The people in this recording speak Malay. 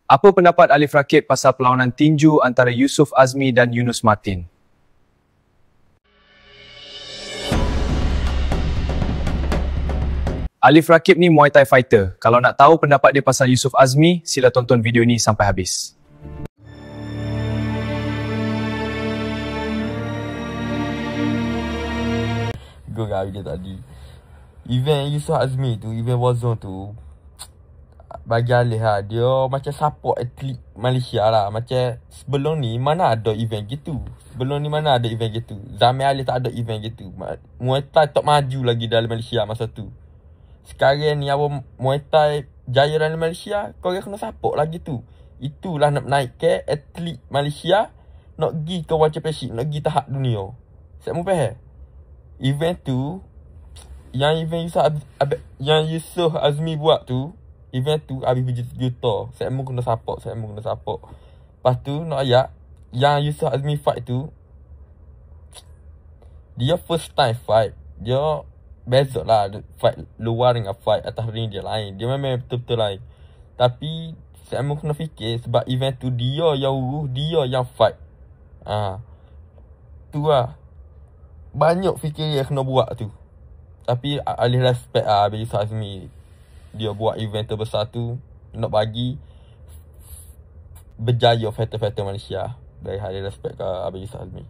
Apa pendapat Alif Rakib pasal perlawanan tinju antara Yusof Azmi dan Yunus Martin? Alif Rakib ni Muay Thai fighter. Kalau nak tahu pendapat dia pasal Yusof Azmi, sila tonton video ni sampai habis. Gerak dia tadi. Event Yusof Azmi tu, event Warzone tu, bagi Alif lah, dia macam support atlet Malaysia lah. Macam sebelum ni mana ada event gitu. Zaman Alif tak ada event gitu. Muay Thai tak maju lagi dalam Malaysia masa tu. Sekarang ni awak Muay Thai jaya dalam Malaysia, korang kena support lagi tu. Itulah nak naikkan atlet Malaysia, nak pergi ke World Championship, nak pergi tahap dunia. Saya mau faham. Event tu, yang Yusof Azmi buat tu, event tu habis berjuta. Saya mau kena support. Lepas tu nak ayat, yang Yusof Azmi fight tu, dia first time fight. Dia beza lah fight luar dengan fight atas ring dia lain. Dia memang betul-betul lain. Tapi saya mau kena fikir sebab event tu dia yang urus, dia yang fight. Tu lah. Banyak fikir yang kena buat tu. Tapi Alif respect lah Abang Yusof Azmi. Dia buat event terbesar tu nak bagi berjaya fighter-fighter Malaysia. Dari Alif respect ke Abang Yusof Azmi.